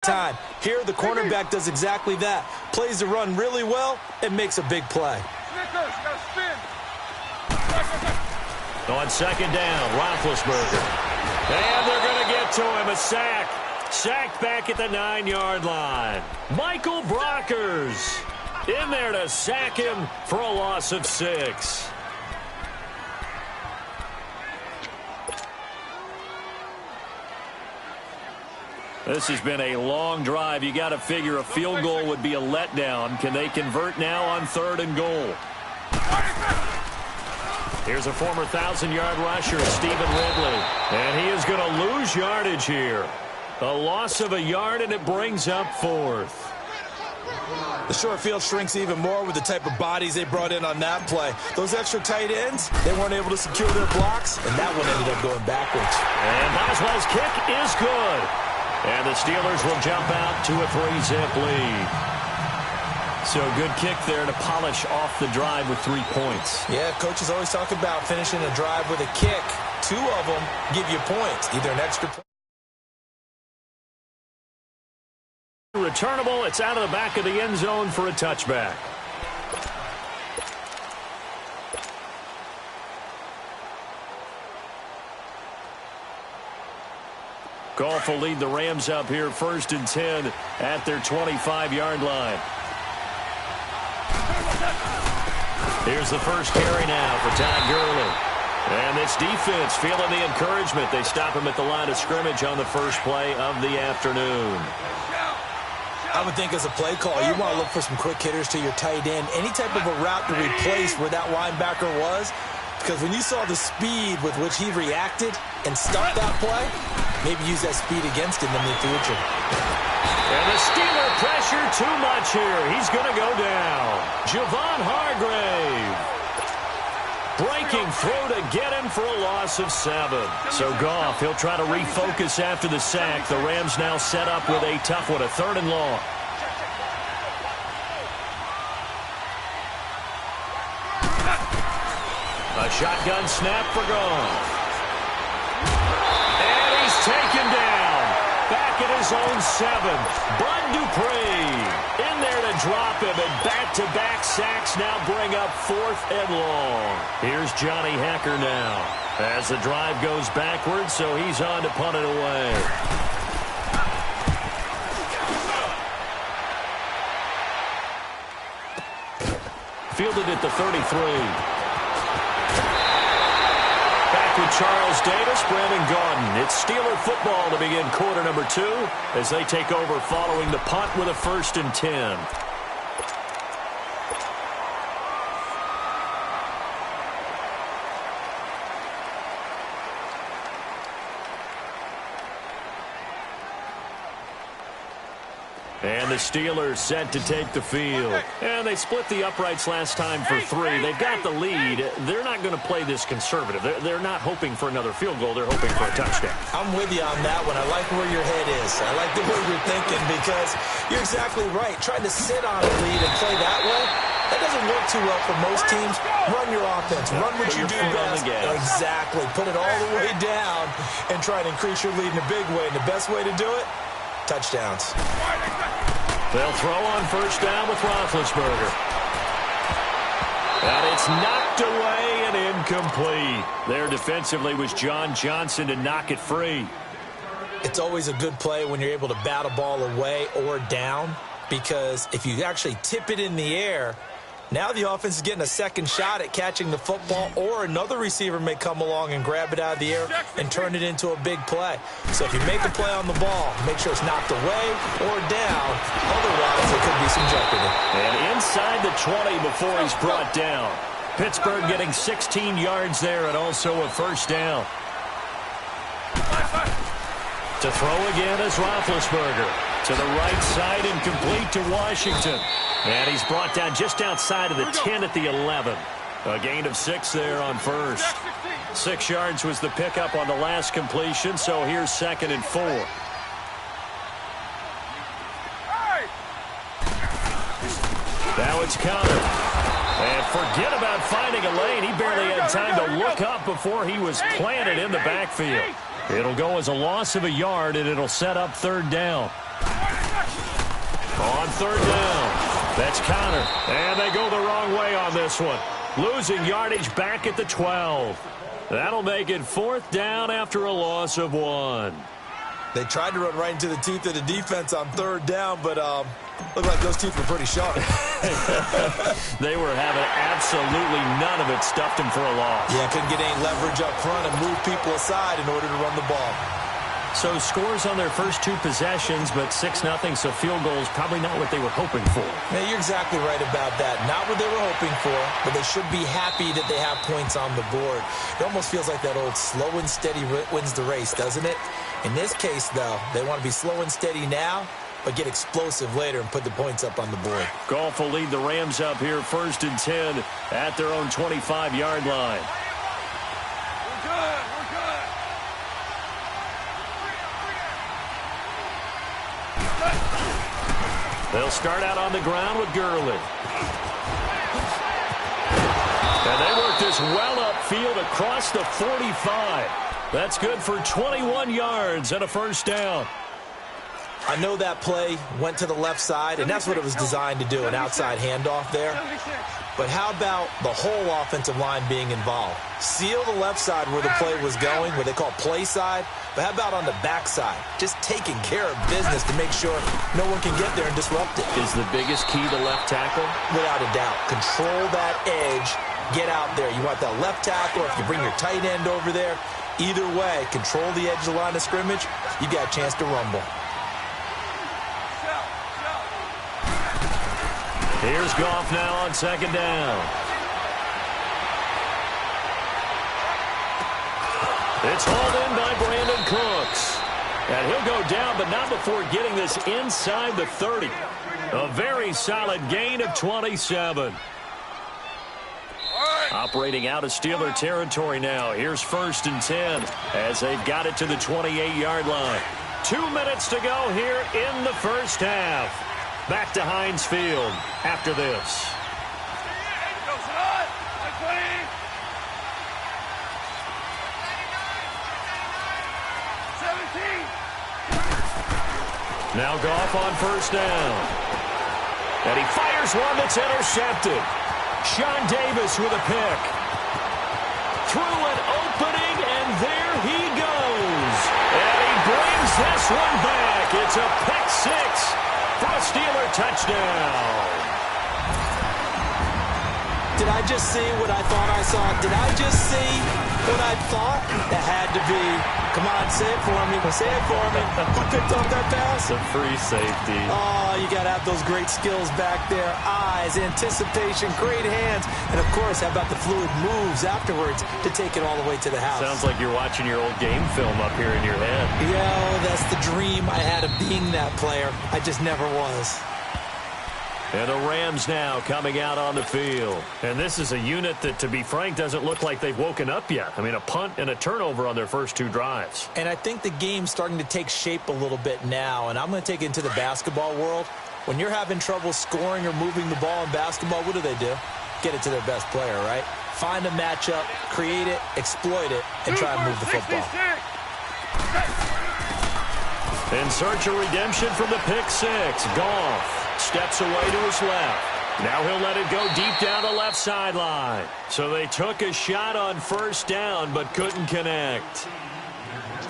time. Here, the cornerback does exactly that. Plays the run really well and makes a big play. On second down, Roethlisberger. And they're going to get to him, a sack. Sacked back at the 9-yard line. Michael Brockers in there to sack him for a loss of 6. This has been a long drive. You got to figure a field goal would be a letdown. Can they convert now on 3rd and goal? Here's a former 1,000-yard rusher, Stephen Ridley. And he is going to lose yardage here. A loss of a yard, and it brings up 4th. The short field shrinks even more with the type of bodies they brought in on that play. Those extra tight ends, they weren't able to secure their blocks, and that one ended up going backwards. And Boswell's kick is good. And the Steelers will jump out to a 3-zip lead. So good kick there to polish off the drive with 3 points. Yeah, coaches always talk about finishing a drive with a kick. 2 of them give you points, either an extra point. Returnable, it's out of the back of the end zone for a touchback. Goff will lead the Rams up here 1st and 10 at their 25-yard line. Here's the first carry now for Todd Gurley. And this defense feeling the encouragement. They stop him at the line of scrimmage on the first play of the afternoon. I would think as a play call, you want to look for some quick hitters to your tight end. Any type of a route to replace where that linebacker was. Because when you saw the speed with which he reacted and stuffed that play, maybe use that speed against him in the future. And the Steeler pressure too much here. He's going to go down. Javon Hargrave. Breaking through to get him for a loss of 7. So Goff, he'll try to refocus after the sack. The Rams now set up with a tough one, a 3rd and long. A shotgun snap for Goff. And he's taken down. Back at his own 7. Bud Dupree in there to drop him, and back-to-back sacks now bring up 4th and long. Here's Johnny Hecker now as the drive goes backwards, so he's on to punt it away. Fielded at the 33. With Charles Davis, Brandon Gaudin. It's Steeler football to begin quarter number 2 as they take over following the punt with a 1st and 10. And the Steelers set to take the field. And they split the uprights last time for 3. They've got the lead. They're not going to play this conservative. They're not hoping for another field goal. They're hoping for a touchdown. I'm with you on that one. I like where your head is. I like the way you're thinking because you're exactly right. Trying to sit on a lead and play that way, that doesn't work too well for most teams. Run your offense. Run what you do best. Exactly. Put it all the way down and try to increase your lead in a big way. And the best way to do it, touchdowns. They'll throw on 1st down with Roethlisberger. And it's knocked away and incomplete. There defensively was John Johnson to knock it free. It's always a good play when you're able to bat a ball away or down, because if you actually tip it in the air, now the offense is getting a second shot at catching the football, or another receiver may come along and grab it out of the air and turn it into a big play. So if you make a play on the ball, make sure it's knocked away or down. Otherwise, there could be some jeopardy. And inside the 20 before he's brought down. Pittsburgh getting 16 yards there and also a 1st down. To throw again is Roethlisberger. To the right side and complete to Washington. And he's brought down just outside of the 10 at the 11. A gain of 6 there on 1st. 6 yards was the pickup on the last completion, so here's 2nd and 4. Now it's Conner. And forget about finding a lane. He barely had time to look up before he was planted in the backfield. It'll go as a loss of a yard, and it'll set up 3rd down. On third down, that's Connor. And they go the wrong way on this one. Losing yardage back at the 12. That'll make it fourth down after a loss of 1. They tried to run right into the teeth of the defense on third down, but looked like those teeth were pretty sharp. They were having absolutely none of it, stuffed them for a loss. Yeah, couldn't get any leverage up front and move people aside in order to run the ball. So scores on their first 2 possessions, but 6-0, so field goals probably not what they were hoping for. Yeah, you're exactly right about that. Not what they were hoping for, but they should be happy that they have points on the board. It almost feels like that old slow and steady wins the race, doesn't it? In this case, though, they want to be slow and steady now, but get explosive later and put the points up on the board. Goff will lead the Rams up here, 1st and 10 at their own 25-yard line. We're good. We're good. They'll start out on the ground with Gurley. And they work this well upfield across the 45. That's good for 21 yards and a first down. I know that play went to the left side, and that's what it was designed to do, an outside handoff there. But how about the whole offensive line being involved? Seal the left side where the play was going, what they call play side. But how about on the backside? Just taking care of business to make sure no one can get there and disrupt it. Is the biggest key to left tackle? Without a doubt. Control that edge. Get out there. You want that left tackle, or if you bring your tight end over there, either way, control the edge of the line of scrimmage, you got a chance to rumble. Here's Goff now on 2nd down. It's hauled in by Brandon Cooks. And he'll go down, but not before getting this inside the 30. A very solid gain of 27. Operating out of Steeler territory now. Here's 1st and 10 as they've got it to the 28-yard line. 2 minutes to go here in the first half. Back to Heinz Field after this. Now Goff on 1st down. And he fires one that's intercepted. Sean Davis with a pick. Through an opening, and there he goes. And he brings this one back. It's a pick 6 for a Steeler touchdown. Did I just see what I thought I saw? Did I just see what I thought? That had to be. Come on, say it for me. Say it for me. Who picked up that pass? It's a free safety. Oh, you got to have those great skills back there. Eyes, anticipation, great hands. And, of course, how about the fluid moves afterwards to take it all the way to the house? Sounds like you're watching your old game film up here in your head. Yeah, that's the dream I had of being that player. I just never was. And the Rams now coming out on the field. And this is a unit that, to be frank, doesn't look like they've woken up yet. I mean, a punt and a turnover on their first 2 drives. And I think the game's starting to take shape a little bit now. And I'm going to take it into the basketball world. When you're having trouble scoring or moving the ball in basketball, what do? Get it to their best player, right? Find a matchup, create it, exploit it, and try and move the football. In search of redemption from the pick 6. Goff steps away to his left. Now he'll let it go deep down the left sideline. So they took a shot on 1st down, but couldn't connect.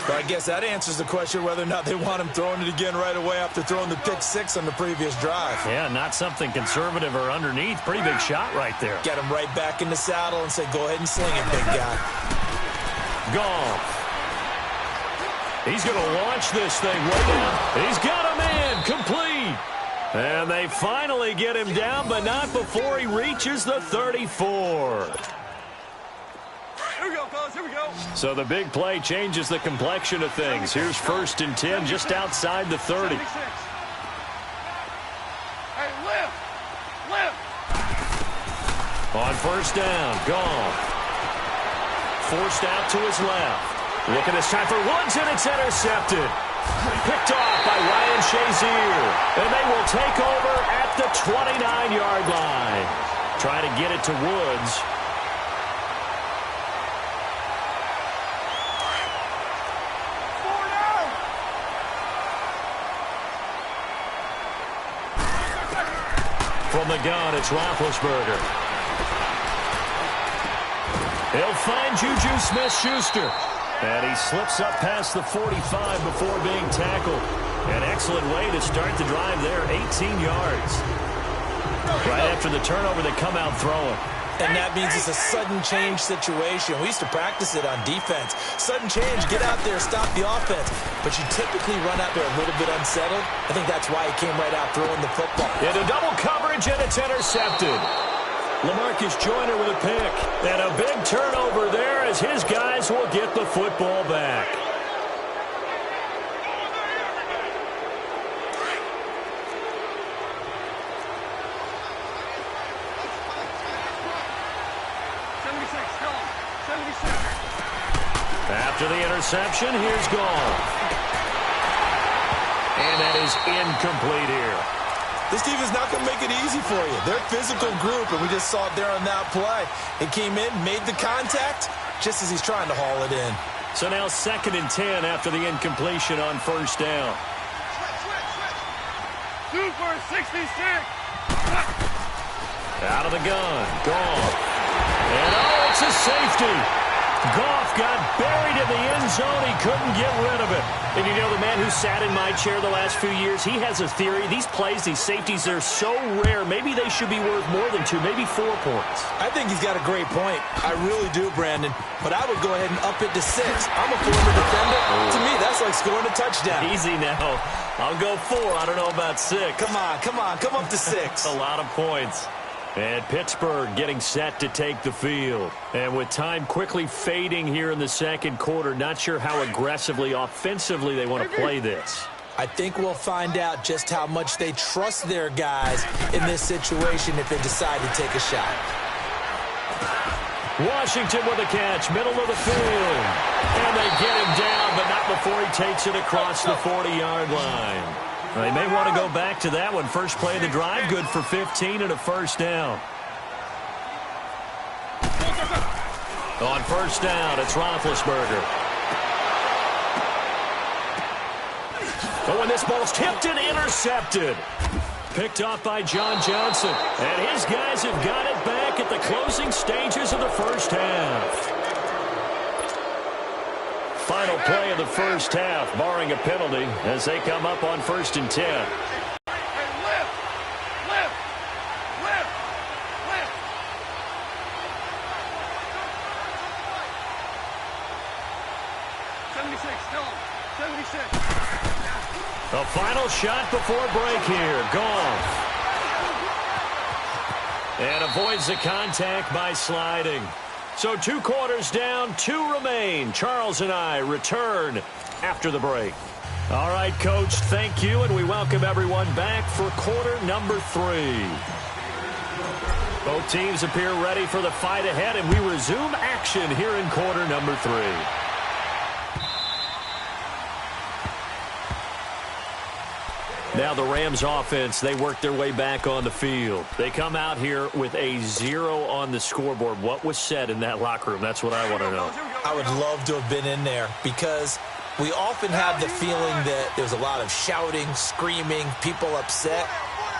But I guess that answers the question whether or not they want him throwing it again right away after throwing the pick 6 on the previous drive. Yeah, not something conservative or underneath. Pretty big shot right there. Get him right back in the saddle and say, go ahead and sling it, big guy. Goff. He's going to launch this thing way down. He's got a man complete. And they finally get him down, but not before he reaches the 34. Here we go, fellas. Here we go. So the big play changes the complexion of things. Here's 1st and 10 just outside the 30. Hey, lift. Lift. On 1st down, Goff. Forced out to his left. Looking this time for Woods, and it's intercepted. Picked off by Ryan Shazier. And they will take over at the 29-yard line. Try to get it to Woods. From the gun, it's Roethlisberger. He'll find Juju Smith-Schuster. And he slips up past the 45 before being tackled. An excellent way to start the drive there, 18 yards. Right after the turnover, they come out throwing. And that means it's a sudden change situation. We used to practice it on defense. Sudden change, get out there, stop the offense. But you typically run out there a little bit unsettled. I think that's why he came right out throwing the football. Into double coverage, and it's intercepted. LaMarcus Joyner with a pick. And a big turnover there as his guys will get the football back. After the interception, here's Goff. And that is incomplete here. This team is not going to make it easy for you. They're a physical group, and we just saw it there on that play. It came in, made the contact, just as he's trying to haul it in. So now 2nd and 10 after the incompletion on first down. Super 66. Out of the gun, Goff. And oh, it's a safety. Goff got buried in the end zone. He couldn't get rid of it. And you know, the man who sat in my chair the last few years, he has a theory. These plays, these safeties, they're so rare. Maybe they should be worth more than 2, maybe 4 points. I think he's got a great point. I really do, Brandon. But I would go ahead and up it to 6. I'm a former defender. To me, that's like scoring a touchdown. Easy now. I'll go 4. I don't know about 6. Come on. Come up to 6. A lot of points. And Pittsburgh getting set to take the field. And with time quickly fading here in the second quarter, not sure how aggressively, offensively they want to play this. I think we'll find out just how much they trust their guys in this situation if they decide to take a shot. Washington with a catch, middle of the field. And they get him down, but not before he takes it across the 40-yard line. They may want to go back to that one. First play of the drive, good for 15 and a first down. On first down, it's Roethlisberger. But when this ball's tipped and intercepted. Picked off by John Johnson. And his guys have got it back at the closing stages of the first half. Final play of the first half, barring a penalty, as they come up on 1st and 10. Hey, lift! 76, tell him. 76. The final shot before break here. Goff. And avoids the contact by sliding. So 2 quarters down, 2 remain. Charles and I return after the break. All right, Coach, thank you, and we welcome everyone back for quarter number 3. Both teams appear ready for the fight ahead, and we resume action here in quarter number 3. Now the Rams offense, they work their way back on the field. They come out here with a 0 on the scoreboard. What was said in that locker room? That's what I want to know. I would love to have been in there because we often have the feeling that there's a lot of shouting, screaming, people upset.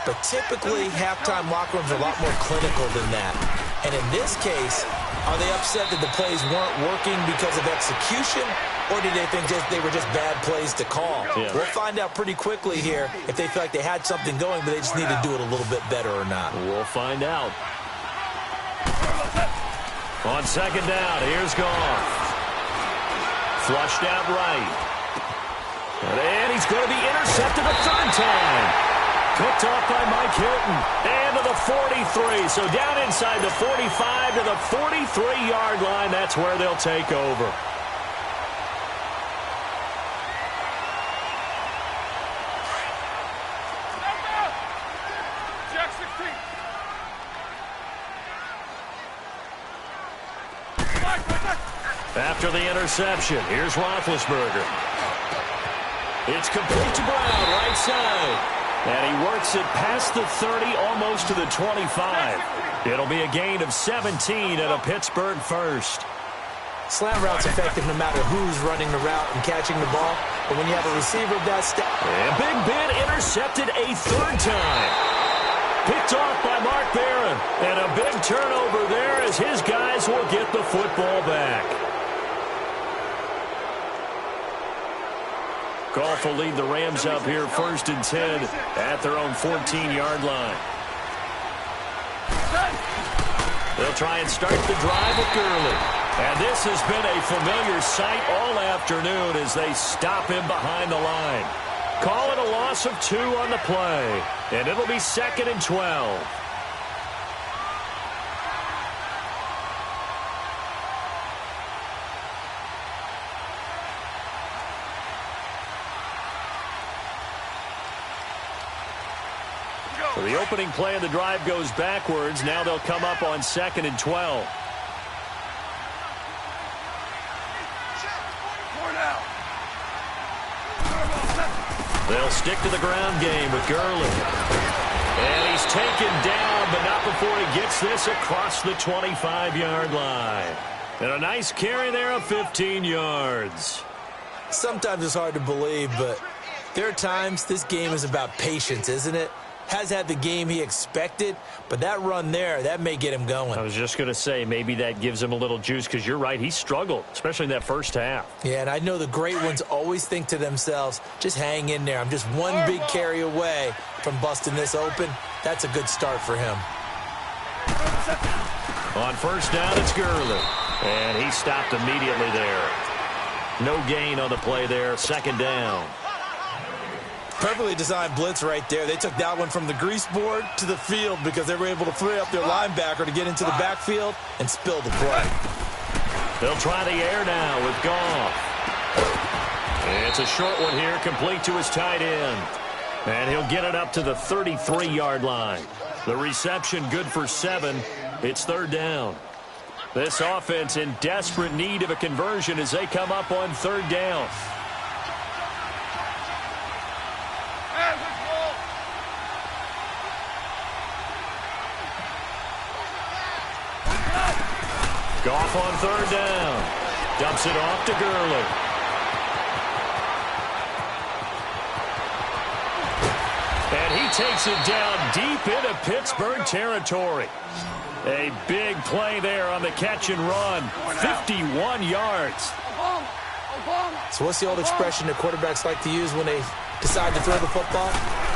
But typically, halftime locker rooms are a lot more clinical than that. And in this case, are they upset that the plays weren't working because of execution? Or did they think they were just bad plays to call? Yeah. We'll find out pretty quickly here if they feel like they had something going, but they just need to do it a little bit better or not. We'll find out. On second down, here's Goff. Flushed out right. And he's going to be intercepted a 3rd time. Picked off by Mike Hilton. And to the 43. So down inside the 45 to the 43-yard line. That's where they'll take over. After the interception, here's Roethlisberger. It's complete to Brown, right side. And he works it past the 30, almost to the 25. It'll be a gain of 17 and a Pittsburgh first. Slant route's effective no matter who's running the route and catching the ball. But when you have a receiver of that And Big Ben intercepted a 3rd time. Picked off by Mark Barron. And a big turnover there as his guys will get the football back. Goff will lead the Rams up here 1st and 10 at their own 14-yard line. They'll try and start the drive with Gurley. And this has been a familiar sight all afternoon as they stop him behind the line. Call it a loss of 2 on the play. And it'll be 2nd and 12. So the opening play of the drive goes backwards. Now they'll come up on 2nd and 12. They'll stick to the ground game with Gurley. And he's taken down, but not before he gets this across the 25-yard line. And a nice carry there of 15 yards. Sometimes it's hard to believe, but there are times this game is about patience, isn't it? Has had the game he expected, but that run there, that may get him going. I was just going to say, maybe that gives him a little juice, because you're right, he struggled, especially in that first half. Yeah, and I know the great ones always think to themselves, just hang in there. I'm just one big carry away from busting this open. That's a good start for him. On 1st down, it's Gurley. And he stopped immediately there. No gain on the play there, 2nd down. Perfectly designed blitz right there. They took that one from the grease board to the field because they were able to free up their linebacker to get into the backfield and spill the play. They'll try the air now with Goff. It's a short one here, complete to his tight end. And he'll get it up to the 33-yard line. The reception good for 7. It's 3rd down. This offense in desperate need of a conversion as they come up on 3rd down. Goff on 3rd down. Dumps it off to Gurley. And he takes it down deep into Pittsburgh territory. A big play there on the catch and run. 51 yards. So what's the old expression that quarterbacks like to use when they decide to throw the football?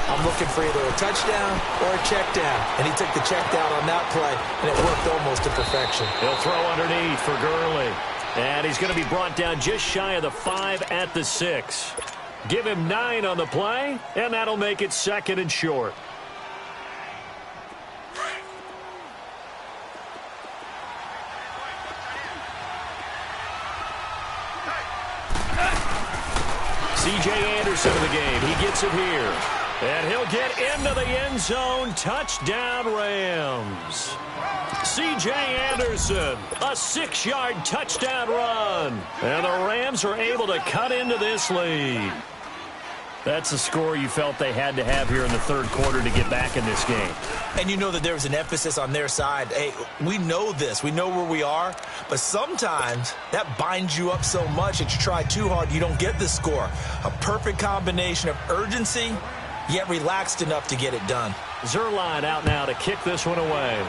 I'm looking for either a touchdown or a check down. And he took the check down on that play, and it worked almost to perfection. He'll throw underneath for Gurley. And he's going to be brought down just shy of the 5 at the 6. Give him 9 on the play, and that'll make it 2nd and short. C.J. Anderson in the game. He gets it here. And he'll get into the end zone. Touchdown, Rams. C.J. Anderson, a 6-yard touchdown run. And the Rams are able to cut into this lead. That's a score you felt they had to have here in the 3rd quarter to get back in this game. And you know that there was an emphasis on their side. Hey, we know this. We know where we are. But sometimes that binds you up so much that you try too hard, you don't get the score. A perfect combination of urgency, yet relaxed enough to get it done. Zuerlein out now to kick this one away.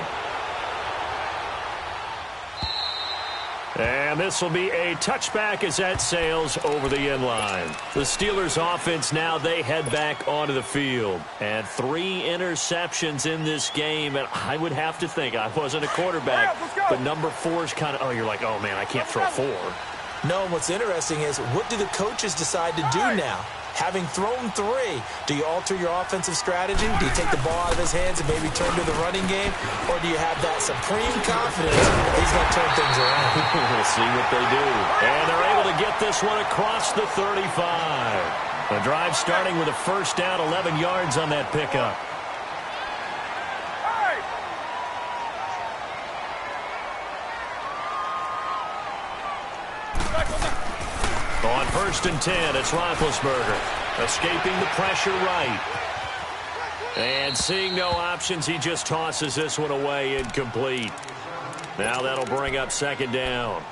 And this will be a touchback as that sails over the end line. The Steelers offense now, they head back onto the field. And 3 interceptions in this game. And I would have to think, I wasn't a quarterback, but number 4 is kind of, oh, you're like, oh, man, I can't throw 4. No, and what's interesting is, what do the coaches decide to do now? Having thrown 3, do you alter your offensive strategy? Do you take the ball out of his hands and maybe turn to the running game? Or do you have that supreme confidence that he's going to turn things around? We'll see what they do. And they're able to get this one across the 35. The drive starting with a 1st down, 11 yards on that pickup. On 1st and 10, it's Roethlisberger, escaping the pressure right. And seeing no options, he just tosses this one away, incomplete. Now that'll bring up 2nd down.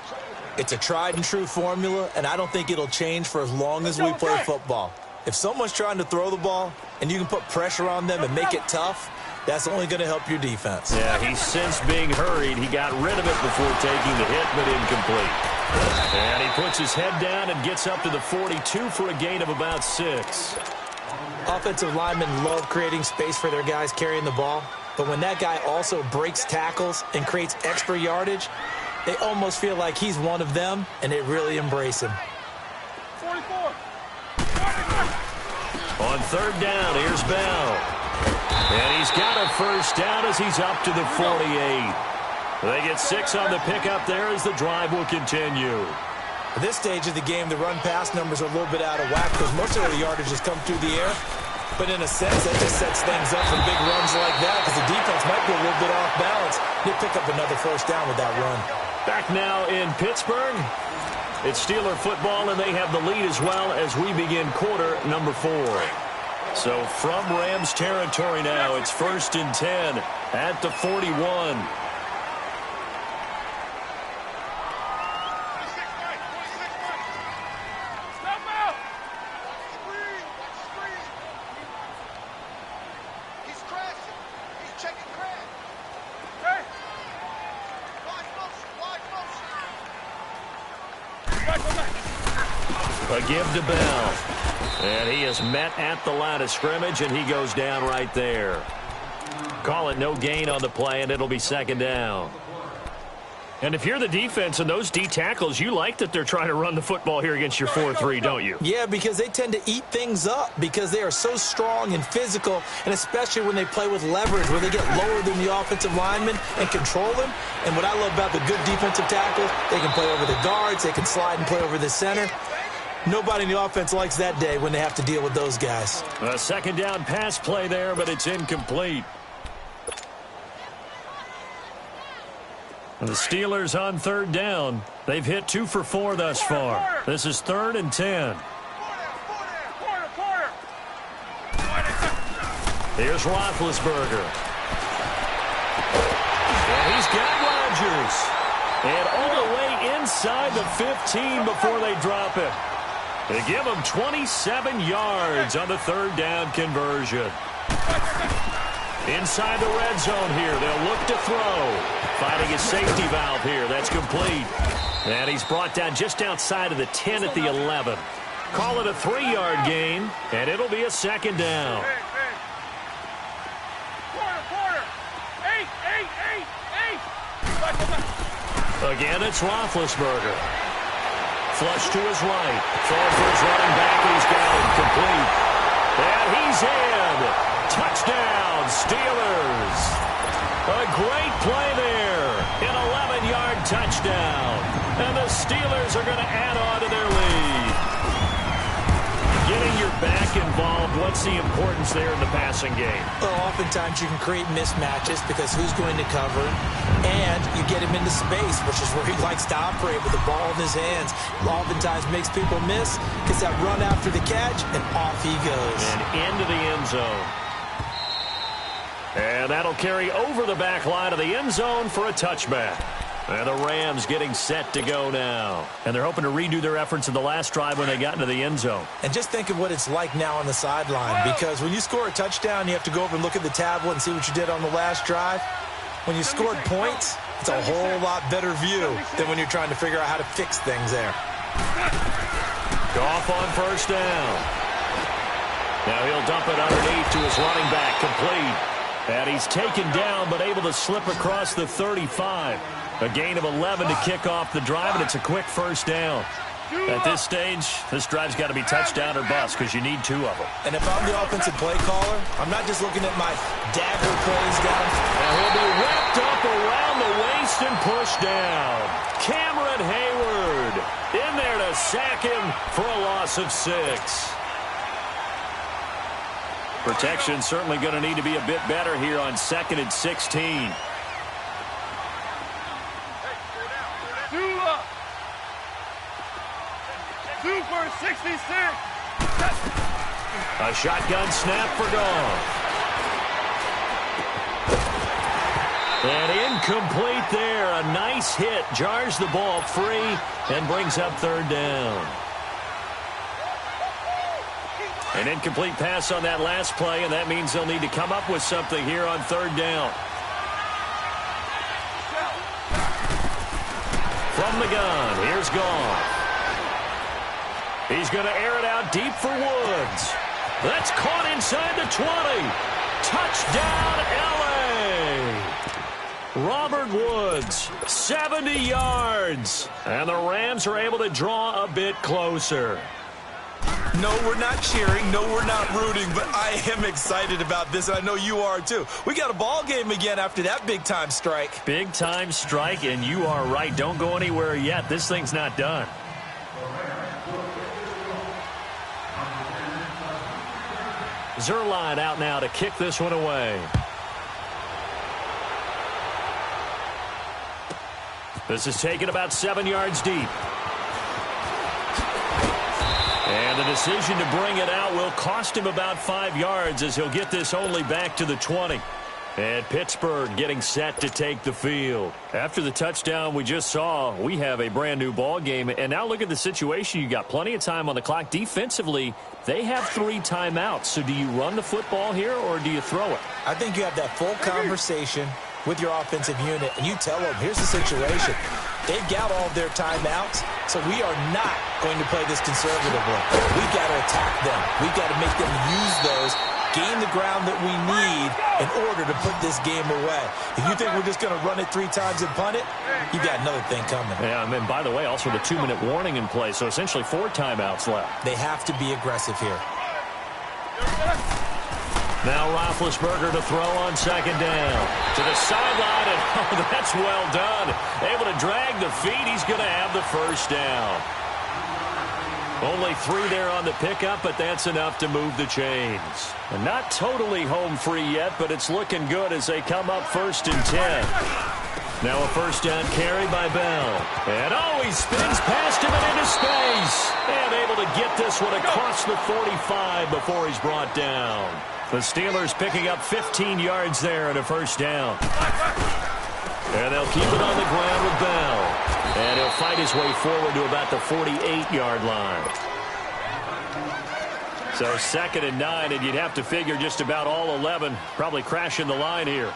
It's a tried-and-true formula, and I don't think it'll change for as long as we play football. If someone's trying to throw the ball and you can put pressure on them and make it tough, That's only going to help your defense. Yeah, he sensed being hurried. He got rid of it before taking the hit, but incomplete. And he puts his head down and gets up to the 42 for a gain of about 6. Offensive linemen love creating space for their guys carrying the ball, but when that guy also breaks tackles and creates extra yardage, they almost feel like he's one of them, and they really embrace him. 44. On third down, here's Bell. And he's got a first down as he's up to the 48. They get 6 on the pickup there as the drive will continue. At this stage of the game, the run-pass numbers are a little bit out of whack because most of the yardage has come through the air. But in a sense, that just sets things up for big runs like that because the defense might be a little bit off balance. They pick up another first down with that run. Back now in Pittsburgh. It's Steeler football, and they have the lead as well as we begin quarter number 4. So from Rams territory now, it's 1st and 10 at the 41. A give to Bell. And he is met at the line of scrimmage, and he goes down right there. Call it no gain on the play, and it'll be 2nd down. And if you're the defense and those D tackles, you like that they're trying to run the football here against your 4-3, don't you? Yeah, because they tend to eat things up because they are so strong and physical, and especially when they play with leverage, where they get lower than the offensive linemen and control them. And what I love about the good defensive tackles, they can play over the guards, they can slide and play over the center. Nobody in the offense likes that day when they have to deal with those guys. A 2nd down pass play there, but it's incomplete. And the Steelers on 3rd down. They've hit 2 for 4 thus far. This is 3rd and 10. Here's Roethlisberger. And he's got Rodgers. And all the way inside the 15 before they drop it. They give him 27 yards on the 3rd down conversion. Inside the red zone here. They'll look to throw. Finding a safety valve here. That's complete. And he's brought down just outside of the 10 at the 11. Call it a 3-yard gain, and it'll be a 2nd down. Again, it's Roethlisberger. Flush to his right. Throwing for his running back, and he's got it complete. And he's in. Touchdown, Steelers. A great play there. An 11-yard touchdown. And the Steelers are going to add on to their lead. Getting your back involved, what's the importance there in the passing game? Well, oftentimes you can create mismatches because who's going to cover him, and you get him into space, which is where he likes to operate with the ball in his hands. Oftentimes makes people miss, gets that run after the catch, and off he goes. And into the end zone. And that'll carry over the back line of the end zone for a touchback. And the Rams getting set to go now. And they're hoping to redo their efforts in the last drive when they got into the end zone. And just think of what it's like now on the sideline, because when you score a touchdown, you have to go over and look at the tablet and see what you did on the last drive. When you scored points, it's a whole lot better view than when you're trying to figure out how to fix things there. Goff on 1st down. Now he'll dump it underneath to his running back, complete. And he's taken down, but able to slip across the 35. A gain of 11 to kick off the drive, and it's a quick 1st down. At this stage, this drive's got to be touchdown or bust because you need 2 of them. And if I'm the offensive play caller, I'm not just looking at my dagger plays down. Now he'll be wrapped up around the waist and pushed down. Cameron Hayward in there to sack him for a loss of 6. Protection certainly going to need to be a bit better here on 2nd and 16. Two for 66. A shotgun snap for Goff. And incomplete there. A nice hit. Jars the ball free and brings up 3rd down. An incomplete pass on that last play, and that means they'll need to come up with something here on third down. From the gun, here's Goff. He's going to air it out deep for Woods. That's caught inside the 20. Touchdown, L.A. Robert Woods, 70 yards. And the Rams are able to draw a bit closer. No, we're not cheering. No, we're not rooting. But I am excited about this, and I know you are too. We got a ball game again after that big-time strike. Big-time strike, and you are right. Don't go anywhere yet. This thing's not done. Zerline out now to kick this one away. This is taken about 7 yards deep. And the decision to bring it out will cost him about 5 yards as he'll get this only back to the 20. And Pittsburgh getting set to take the field. After the touchdown we just saw, we have a brand new ball game. And now look at the situation. You got plenty of time on the clock. Defensively, they have 3 timeouts. So do you run the football here or do you throw it? I think you have that full conversation with your offensive unit, and you tell them, here's the situation. They've got all of their timeouts, so we are not going to play this conservatively. We've got to attack them. We've got to make them use those, gain the ground that we need in order to put this game away. If you think we're just going to run it 3 times and punt it, you've got another thing coming. Yeah, and then, by the way, also the 2-minute warning in play, so essentially 4 timeouts left. They have to be aggressive here. Now Roethlisberger to throw on second down. To the sideline, and oh, that's well done. Able to drag the feet. He's going to have the first down. Only 3 there on the pickup, but that's enough to move the chains. And not totally home free yet, but it's looking good as they come up 1st and 10. Now a first down carry by Bell. And oh, he spins past him and into space. And able to get this one across the 45 before he's brought down. The Steelers picking up 15 yards there and a first down. And they'll keep it on the ground with Bell. And he'll fight his way forward to about the 48-yard line. So 2nd and 9, and you'd have to figure just about all 11 probably crashing the line here.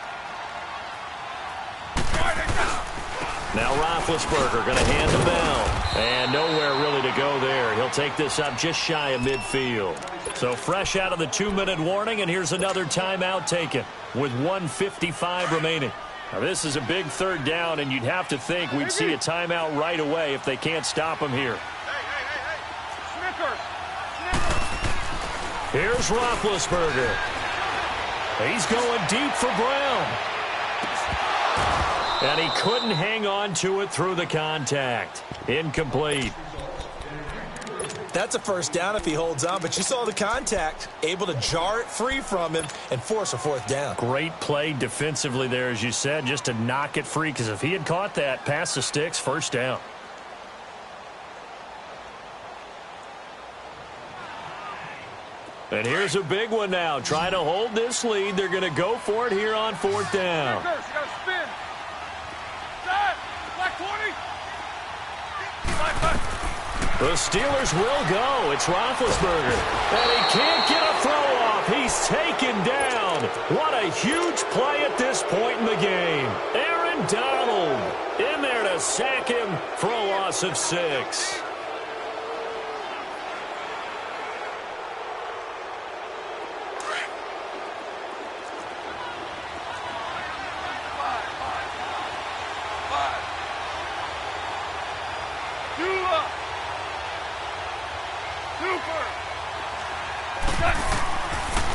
Now Roethlisberger going to hand to Bell. And nowhere really to go there. He'll take this up just shy of midfield. So fresh out of the 2-minute warning, and here's another timeout taken with 1:55 remaining. Now this is a big 3rd down, and you'd have to think we'd see a timeout right away if they can't stop him here. Here's Roethlisberger. He's going deep for Brown. And he couldn't hang on to it through the contact. Incomplete. That's a first down if he holds on, but you saw the contact. Able to jar it free from him and force a 4th down. Great play defensively there, as you said, just to knock it free, because if he had caught that, past the sticks, first down. And here's a big one now. Trying to hold this lead. They're going to go for it here on 4th down. The Steelers will go. It's Roethlisberger. And he can't get a throw off. He's taken down. What a huge play at this point in the game. Aaron Donald in there to sack him for a loss of 6.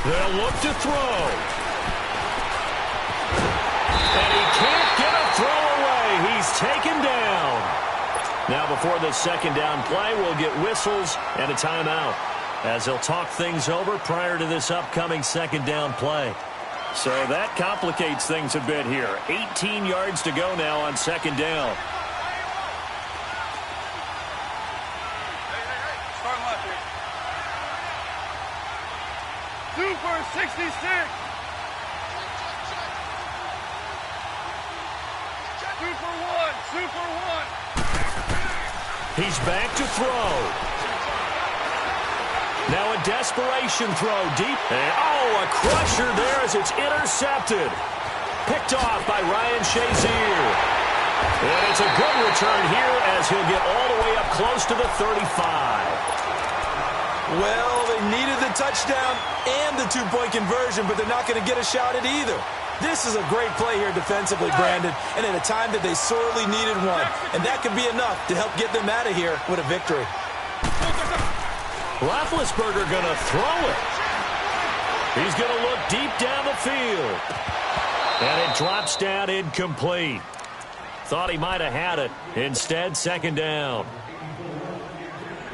They'll look to throw. And he can't get a throw away. He's taken down. Now before the 2nd down play, we'll get whistles and a timeout as they'll talk things over prior to this upcoming 2nd down play. So that complicates things a bit here. 18 yards to go now on 2nd down. Super 66. Super 1. Super 1. He's back to throw. Now a desperation throw deep. And, oh, a crusher there as it's intercepted. Picked off by Ryan Shazier. And it's a good return here as he'll get all the way up close to the 35. Well, they needed the touchdown and the two-point conversion, but they're not going to get a shot at either. This is a great play here defensively, Brandon, and at a time that they sorely needed one. And that could be enough to help get them out of here with a victory. Roethlisberger going to throw it. He's going to look deep down the field. And it drops down incomplete. Thought he might have had it. Instead, second down.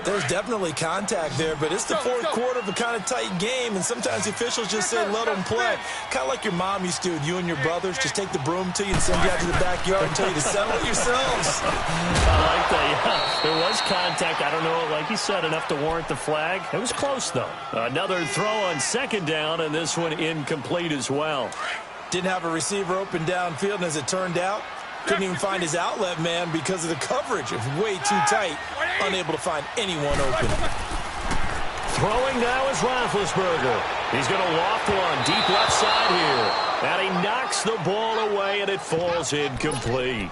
There's definitely contact there, but it's the fourth quarter of a kind of tight game, and sometimes the officials just say let them play. Kind of like your mom used to with you and your brothers. Just take the broom to you and send you out to the backyard and tell you to settle it yourselves. I like that, yeah. There was contact. I don't know, like you said, enough to warrant the flag. It was close, though. Another throw on second down, and this one incomplete as well. Didn't have a receiver open downfield, and as it turned out, couldn't even find his outlet man because of the coverage. It was way too tight, unable to find anyone open. Throwing now is Roethlisberger. He's going to loft one deep left side here. And he knocks the ball away, and it falls incomplete.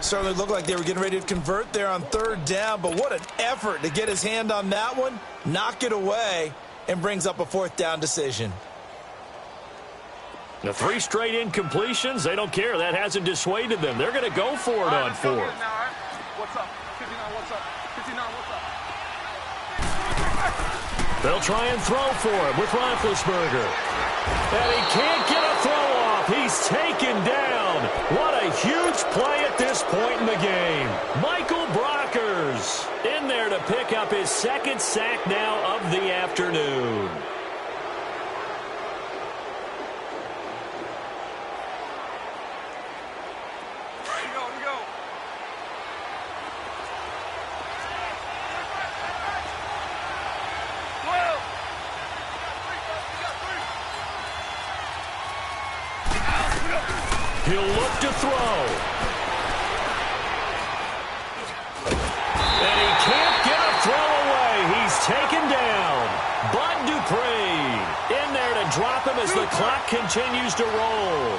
Certainly looked like they were getting ready to convert there on third down, but what an effort to get his hand on that one, knock it away, and brings up a fourth down decision. The 3 straight incompletions, they don't care. That hasn't dissuaded them. They're going to go for it on fourth. What's up? 59, what's up? 59, what's up? They'll try and throw for it with Roethlisberger. And he can't get a throw off. He's taken down. What a huge play at this point in the game. Michael Brockers in there to pick up his second sack now of the afternoon. He'll look to throw. And he can't get a throw away. He's taken down. Bud Dupree in there to drop him as the clock continues to roll.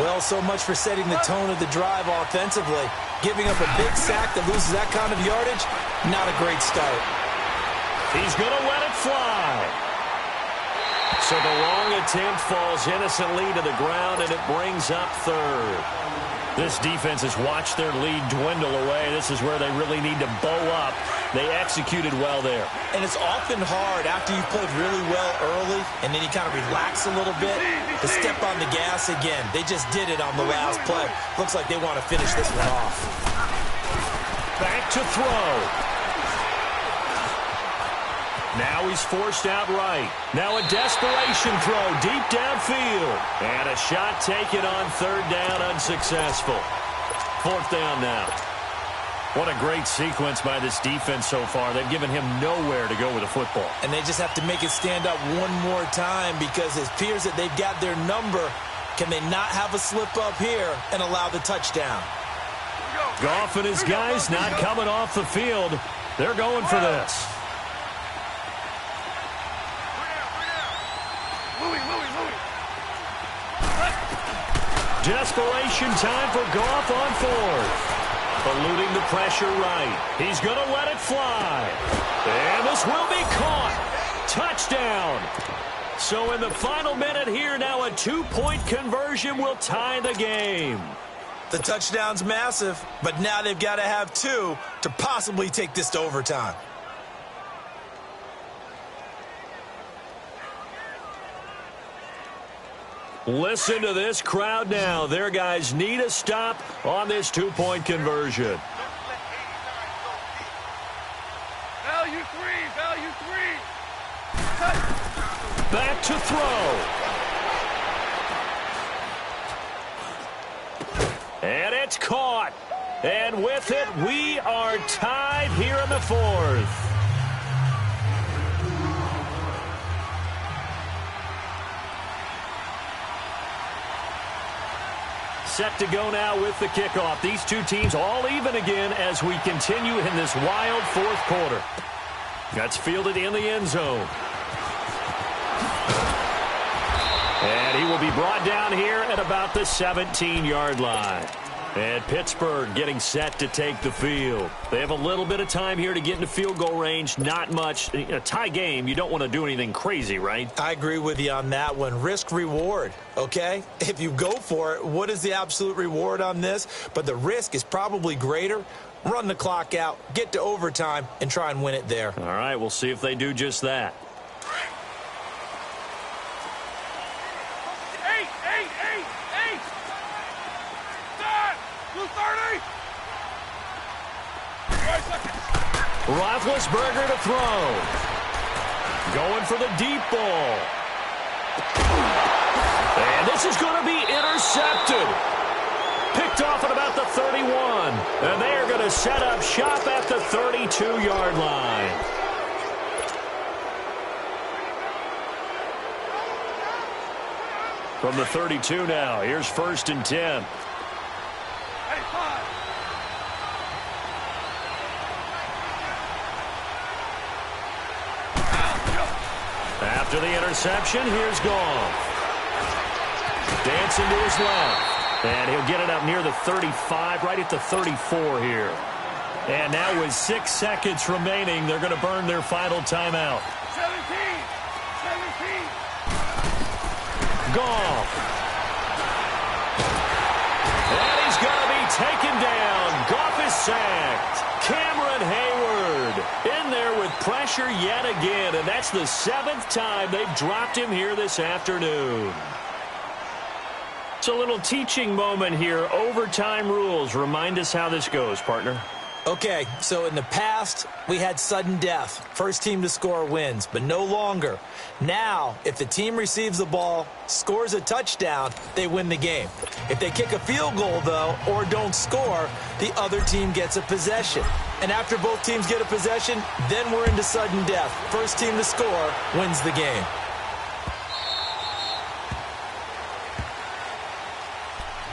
Well, so much for setting the tone of the drive offensively. Giving up a big sack that loses that kind of yardage, not a great start. He's going to let it fly. So the long attempt falls innocently to the ground, and it brings up third. This defense has watched their lead dwindle away. This is where they really need to bow up. They executed well there. And it's often hard after you've played really well early, and then you kind of relax a little bit, to step on the gas again. They just did it on the last play. Looks like they want to finish this one off. Back to throw. Now he's forced out right. Now a desperation throw deep downfield. And a shot taken on third down, unsuccessful. Fourth down now. What a great sequence by this defense so far. They've given him nowhere to go with the football. And they just have to make it stand up one more time because it appears that they've got their number. Can they not have a slip up here and allow the touchdown? Goff and his guys not coming off the field. They're going for this. Desperation time for Goff on fourth. Eluding the pressure right. He's going to let it fly. And this will be caught. Touchdown. So in the final minute here, now a 2-point conversion will tie the game. The touchdown's massive, but now they've got to have 2 to possibly take this to overtime. Listen to this crowd now. Their guys need a stop on this 2-point conversion. Value 3, value 3. Back to throw. And it's caught. And with it, we are tied here in the fourth. Set to go now with the kickoff. These two teams all even again as we continue in this wild fourth quarter. That's fielded in the end zone. And he will be brought down here at about the 17-yard line. And Pittsburgh getting set to take the field. They have a little bit of time here to get into field goal range. Not much. In a tie game, you don't want to do anything crazy, right? I agree with you on that one. Risk reward, okay? If you go for it, what is the absolute reward on this? But the risk is probably greater. Run the clock out, get to overtime, and try and win it there. All right, we'll see if they do just that. Roethlisberger to throw. Going for the deep ball. And this is going to be intercepted. Picked off at about the 31. And they are going to set up shop at the 32-yard line. From the 32 now, here's 1st and 10. After the interception, here's Goff. Dancing to his left. And he'll get it up near the 35, right at the 34 here. And now with 6 seconds remaining, they're going to burn their final timeout. 17. Goff. And he's going to be taken down. Goff is sacked. Cameron Hayward in there with pressure yet again, and that's the 7th time they've dropped him here this afternoon. It's a little teaching moment here. Overtime rules. Remind us how this goes, partner. Okay, so in the past, we had sudden death. First team to score wins, but no longer. Now, if the team receives the ball, scores a touchdown, they win the game. If they kick a field goal, though, or don't score, the other team gets a possession. And after both teams get a possession, then we're into sudden death. First team to score wins the game.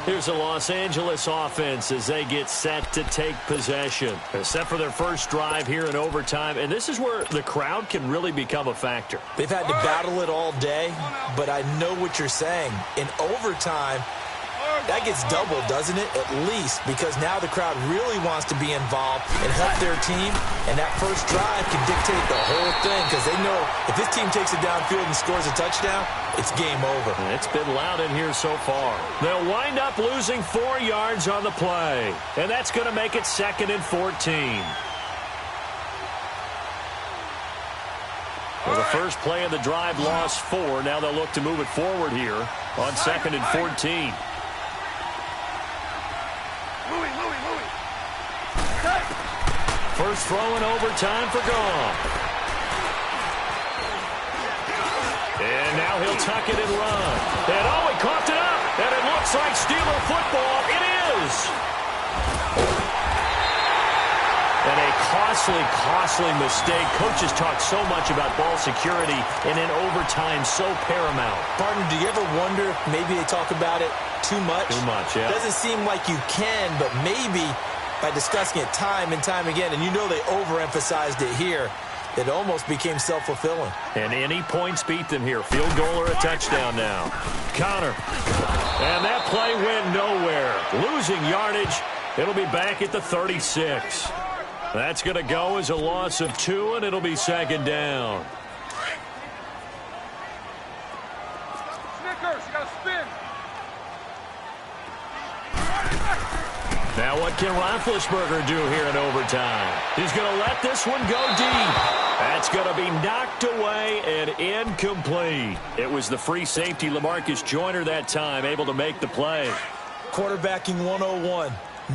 Here's a Los Angeles offense as they get set to take possession. Set for their first drive here in overtime, and this is where the crowd can really become a factor. They've had to battle it all day, but I know what you're saying. In overtime, that gets doubled, doesn't it? At least, because now the crowd really wants to be involved and help their team, and that first drive can dictate the whole thing because they know if this team takes it downfield and scores a touchdown, it's game over. It's been loud in here so far. They'll wind up losing 4 yards on the play, and that's going to make it 2nd and 14. Well, the first play of the drive lost 4. Now they'll look to move it forward here on 2nd and 14. First throw in overtime for Goff. And now he'll tuck it and run. And oh, he coughed it up. And it looks like Steeler football. It is. And a costly mistake. Coaches talk so much about ball security, and in overtime, so paramount. Partner, do you ever wonder if maybe they talk about it too much? Too much, yeah. Doesn't seem like you can, but maybe by discussing it time and time again, and you know they overemphasized it here, it almost became self-fulfilling. And any points beat them here. Field goal or a touchdown now. Connor. And that play went nowhere. Losing yardage. It'll be back at the 36. That's going to go as a loss of 2, and it'll be 2nd down. Snickers, you got to spin. Now what can Roethlisberger do here in overtime? He's going to let this one go deep. That's going to be knocked away and incomplete. It was the free safety LaMarcus Joyner that time, able to make the play. Quarterbacking 101.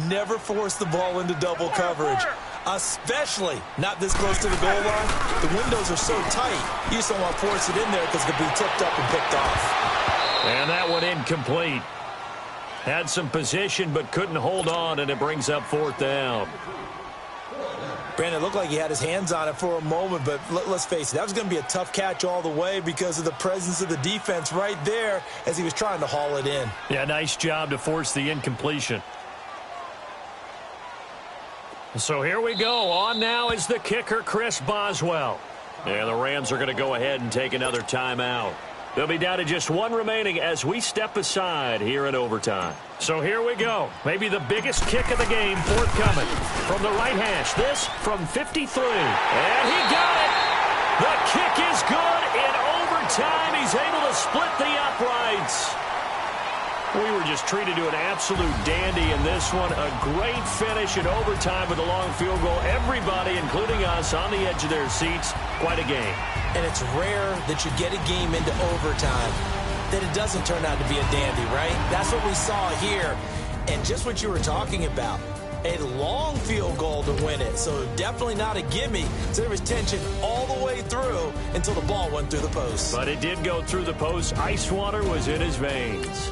Never force the ball into double coverage, especially not this close to the goal line. The windows are so tight, you just don't want to force it in there because it could be tipped up and picked off. And that one incomplete. Had some position but couldn't hold on, and it brings up 4th down. Brandon, it looked like he had his hands on it for a moment, but let's face it, that was going to be a tough catch all the way because of the presence of the defense right there as he was trying to haul it in. Yeah, nice job to force the incompletion. So here we go. On now is the kicker, Chris Boswell. And the Rams are going to go ahead and take another timeout. They'll be down to just one remaining as we step aside here in overtime. So here we go. Maybe the biggest kick of the game forthcoming. From the right hash, this from 53. And he got it. The kick is good. In overtime, he's able to split the uprights. We were just treated to an absolute dandy in this one. A great finish in overtime with a long field goal. Everybody, including us, on the edge of their seats. Quite a game. And it's rare that you get a game into overtime that it doesn't turn out to be a dandy, right? That's what we saw here. And just what you were talking about, a long field goal to win it. So definitely not a gimme. So there was tension all the way through until the ball went through the post. But it did go through the post. Ice water was in his veins.